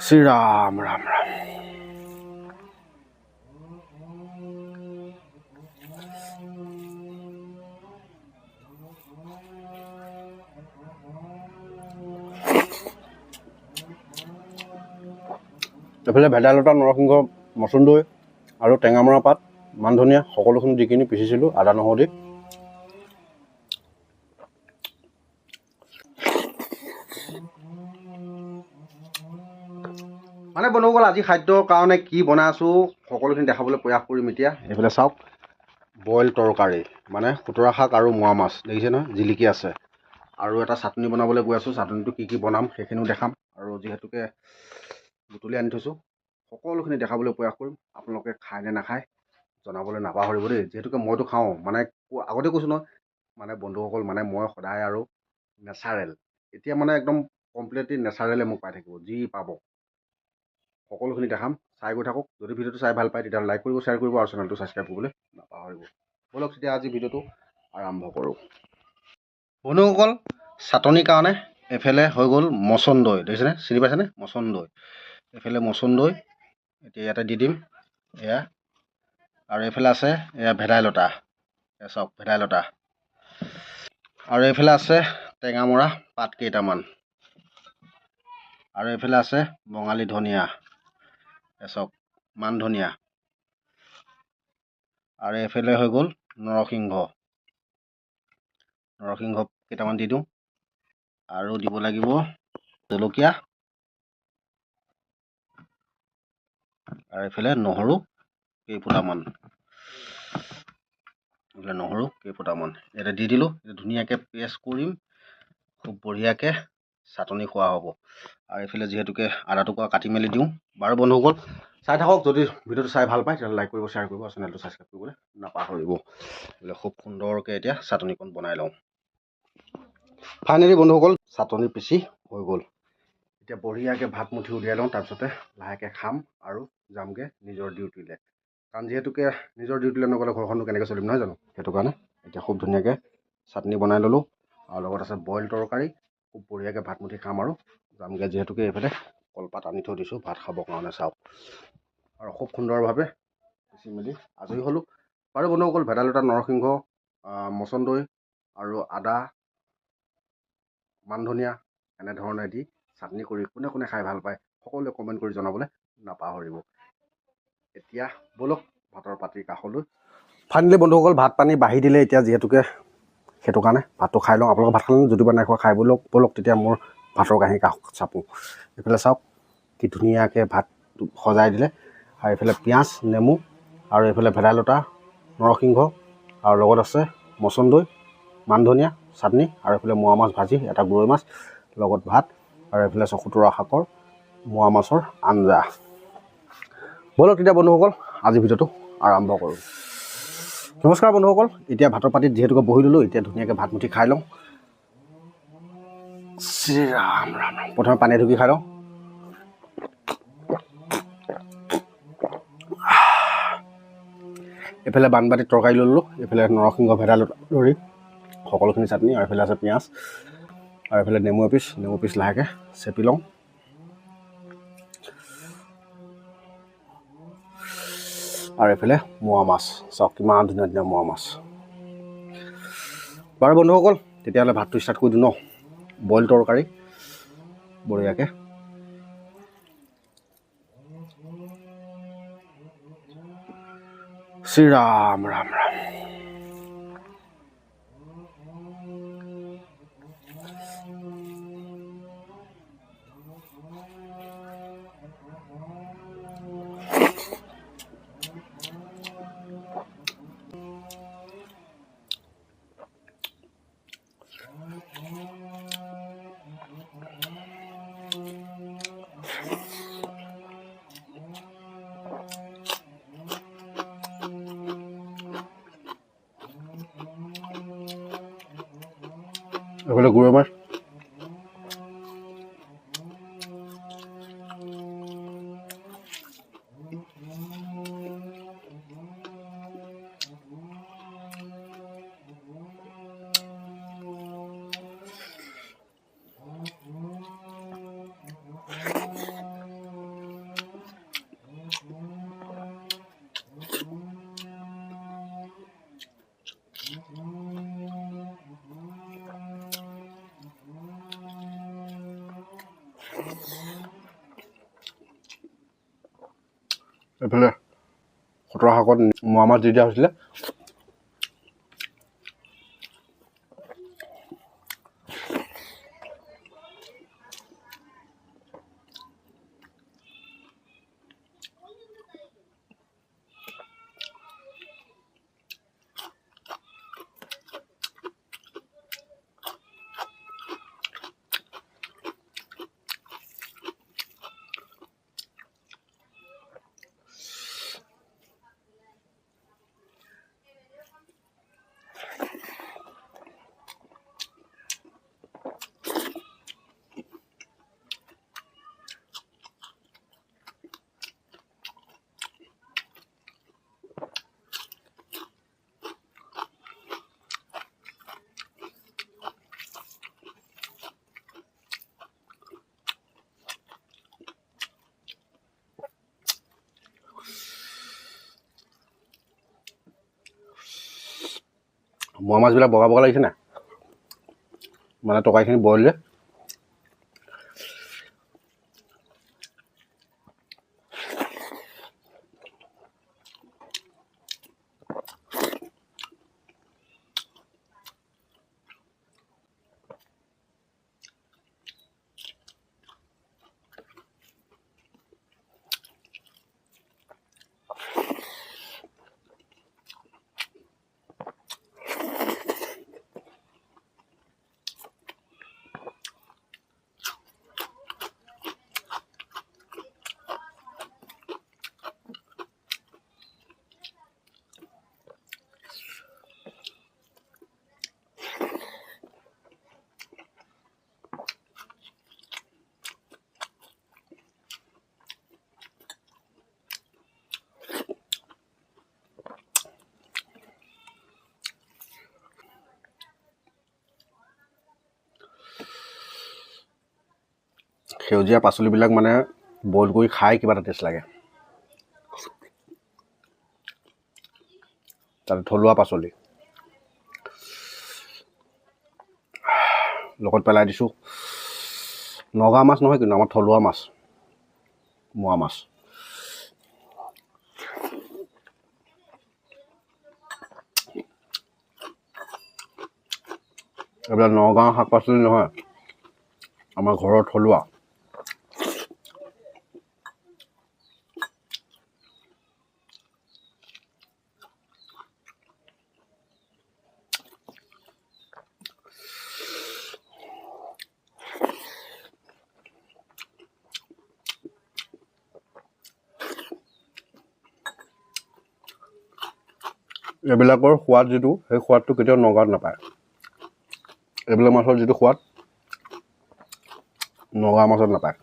শ্ৰী ৰাম ৰাম ৰাম। এইফালে ভেদাইলতা, নৰসিংহ, মচুন্দৈ আৰু টেঙামৰা পাত, মান ধনিয়া সকলোখিনি দি কিনি পিচিছিলোঁ আদা নহৰু দি। মানে বন্ধুসকল, আজি খাদ্যৰ কাৰণে কি বনাই আছোঁ সকলোখিনি দেখাবলৈ প্ৰয়াস কৰিম এতিয়া। এইফালে চাওক, বইল তৰকাৰী মানে খুতৰা শাক আৰু মোৱা মাছ দেখিছে নহয়, জিলিকি আছে। আৰু এটা চাটনি বনাবলৈ গৈ আছোঁ। চাটনিটো কি বনাম সেইখিনিও দেখাম। আৰু যিহেতুকে বুটলি আনি থৈছোঁ, সকলোখিনি দেখাবলৈ প্ৰয়াস কৰিম। আপোনালোকে খায় নে নাখায় জনাবলৈ নাপাহৰিব দেই। যিহেতুকে মইতো খাওঁ, মানে আগতে কৈছোঁ নহয়, মানে বন্ধুসকল, মানে মই সদায় আৰু নেচাৰেল, এতিয়া মানে একদম কমপ্লিটলি নেচাৰেলে মোক পাই থাকিব, যি পাব সকলোখিনি দেখাম। চাই গৈ থাকক। যদি ভিডিঅ'টো চাই ভাল পায় তেতিয়াহ'লে লাইক কৰিব, শ্বেয়াৰ কৰিব আৰু চেনেলটো ছাবস্ক্ৰাইব কৰিবলৈ নাপাহৰিব। ব'লক তেতিয়া আজি ভিডিঅ'টো আৰম্ভ কৰোঁ। বন্ধুসকল, চাটনিৰ কাৰণে এফালে হৈ গ'ল মচন্দৈ, দেখিছেনে, চিনি পাইছেনে, মচন্দৈ। এইফালে মচন্দৈ এতিয়া ইয়াতে দি দিম এয়া। আৰু এইফালে আছে এয়া ভেদাইলতা, এয়া চাওক ভেদাইলতা। আৰু এইফালে আছে টেঙামৰা পাত কেইটামান। আৰু এইফালে আছে বঙালী ধনিয়া, এয়া চাওক মান ধনিয়া। আৰু এইফালে হৈ গ'ল নৰসিংহ, নৰসিংহ কেইটামান দি দিওঁ। আৰু দিব লাগিব জলকীয়া। আৰু এইফালে নহৰু কেইফুটামান, নহৰু কেইফুটামান ইয়াতে দি দিলোঁ। ধুনীয়াকৈ পেষ্ট কৰিম, খুব বঢ়িয়াকৈ চাটনি খোৱা হ'ব। আৰু এইফালে যিহেতুকে আদা টুকুৰা কাটি মেলি দিওঁ। বাৰু বন্ধুসকল চাই থাকক। যদি ভিডিঅ'টো চাই ভাল পায় তেতিয়াহ'লে লাইক কৰিব, শ্বেয়াৰ কৰিব আৰু চেনেলটো ছাবস্ক্ৰাইব কৰিবলৈ নাপাহৰিব। বোলে খুব সুন্দৰকৈ এতিয়া চাটনিকণ বনাই লওঁ। ফাইনেলি বন্ধুসকল চাটনি পিচি হৈ গ'ল। এতিয়া বঢ়িয়াকৈ ভাত মুঠি উলিয়াই লওঁ, তাৰপিছতে লাহেকৈ খাম আৰু যামগৈ নিজৰ ডিউটিলৈ। কাৰণ যিহেতুকে নিজৰ ডিউটিলৈ নগ'লে ঘৰখনটো কেনেকৈ চলিম নহয় জানো। সেইটো কাৰণে এতিয়া খুব ধুনীয়াকৈ চাটনি বনাই ল'লোঁ। আৰু লগত আছে বইল তৰকাৰী। খুব বঢ়িয়াকৈ ভাত মুঠি খাম আৰু যামগৈ। যিহেতুকে এইফালে কলপাত আনি থৈ দিছোঁ ভাত খাবৰ কাৰণে, চাওক। আৰু খুব সুন্দৰভাৱে পিচি মেলি আজৰি হ'লোঁ। বাৰু বন্ধুসকল, ভেদাইলতা, নৰসিংহ, মচন্দৈ আৰু আদা, মান ধনিয়া এনেধৰণে দি চাটনি কৰি কোনে কোনে খাই ভাল পায় সকলোৱে কমেণ্ট কৰি জনাবলৈ নাপাহৰিব। এতিয়া ব'লক ভাতৰ পাতিৰ কাষলৈ। ফাইনেলি বন্ধুসকল ভাত পানী বাঢ়ি দিলে এতিয়া, যিহেতুকে সেইটো কাৰণে ভাতটো খাই লওঁ। আপোনালোকে ভাত খালে যদি নাই খোৱা খাই ব'লক তেতিয়া মোৰ ভাতৰ কাঁহী কাষ চাপোঁ। এইফালে চাওক কি ধুনীয়াকৈ ভাত সজাই দিলে। আৰু এইফালে পিঁয়াজ, নেমু আৰু এইফালে ভেদাইলতা, নৰসিংহ আৰু লগত আছে মচন্দৈ, মান ধনিয়া চাটনি। আৰু এইফালে মোৱা মাছ ভাজি, এটা গৰৈ মাছ, লগত ভাত। আৰু এইফালে আছে খুতৰা শাকৰ মোৱা মাছৰ আঞ্জা। ব'লক তেতিয়া বন্ধুসকল আজি ভিডিঅ'টো আৰম্ভ কৰোঁ। নমস্কাৰ বন্ধুসকল, এতিয়া ভাতৰ পাতিত যিহেতুকে বহি ল'লোঁ, এতিয়া ধুনীয়াকৈ ভাত মুঠি খাই লওঁ। শ্ৰী ৰাম ৰাম ৰাম। প্ৰথমে পানী ঢুকি খাই লওঁ। এইফালে বানবাটিত তৰকাৰী ল'লোঁ। এইফালে নৰসিংহ, ভেদাইলতা ধৰি সকলোখিনি চাটনি। আৰু এইফালে আছে পিঁয়াজ। আৰু এইফালে নেমু এপিচ লাহেকৈ চেপি লওঁ। আৰু এইফালে মোৱা মাছ, চাওক কিমান ধুনীয়া ধুনীয়া মোৱা মাছ। বাৰু বন্ধুসকল তেতিয়াহ'লে ভাতটো ষ্টাৰ্ট কৰি দিওঁ ন। বইল তৰকাৰী বঢ়িয়াকৈ। শ্ৰী ৰাম ৰাম ৰাম। এইফালে গৰৈ মাছ। এইফালে খুতৰা শাকত মোৱা মাছ দি দিয়া হৈছিলে। মোৱা মাছবিলাক বগা বগা লাগিছে নাই? মানে তৰকাৰীখিনি বইল যে। সেউজীয়া পাচলিবিলাক মানে বইল কৰি খাই কিবা এটা টেষ্ট লাগে। তাতে থলুৱা পাচলি লগত পেলাই দিছোঁ। নগা মাছ নহয় কিন্তু আমাৰ থলুৱা মাছ, মোৱা মাছ। এইবিলাক নগাঁৱৰ শাক পাচলি নহয়, আমাৰ ঘৰৰ থলুৱা। এইবিলাকৰ সোৱাদ যিটো, সেই সোৱাদটো কেতিয়াও নগাঁৱত নাপায়। এইবিলাক মাছৰ যিটো সোৱাদ নগা মাছত নাপায়।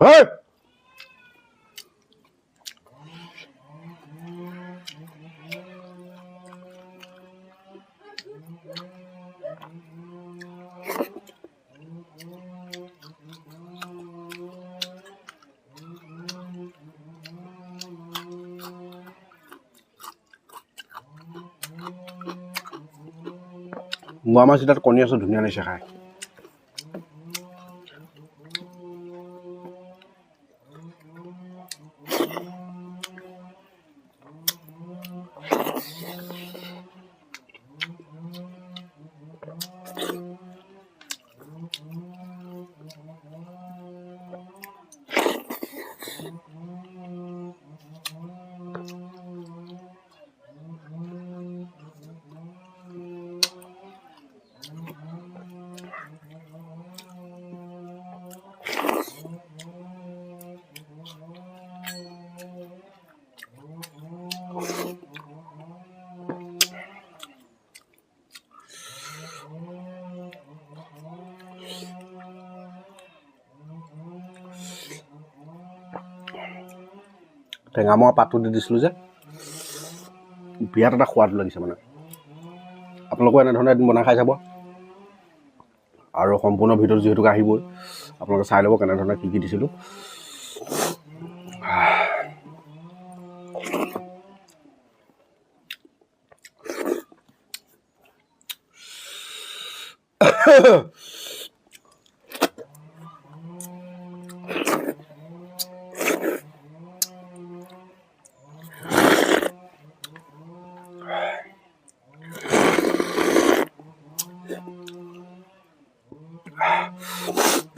Hey! মোৱা মাছ এটাত কণী আছে, ধুনীয়া লাগিছে খাই। টেঙামৰা পাতটো দি দিছিলোঁ যে, বিৰাট এটা সোৱাদ লাগিছে মানে। আপোনালোকেও এনেধৰণে এদিন বনাই খাই চাব আৰু সম্পূৰ্ণ ভিডিঅ'টো যিহেতুকে আহিবই আপোনালোকে চাই ল'ব কেনেধৰণে কি দিছিলোঁ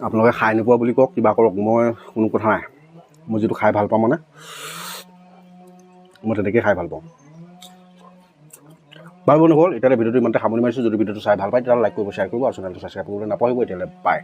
আপোনালোকে খাই নোপোৱা বুলি কওক কিবা কৰক মই কোনো কথা নাই মই যিটো খাই ভাল পাওঁ মানে মই তেনেকৈ খাই ভাল পাওঁ বাৰু বন্ধুসকল এতিয়ালৈ ভিডিঅ'টো ইমানতে সামৰণি মাৰিছোঁ যদি ভিডিঅ'টো চাই ভাল পায় তেতিয়াহ'লে লাইক কৰিব শ্বেয়াৰ কৰিব আৰু চেনেলটো ছাবস্ক্ৰাইব কৰিবলৈ নাপাহৰিব এতিয়ালৈ বাই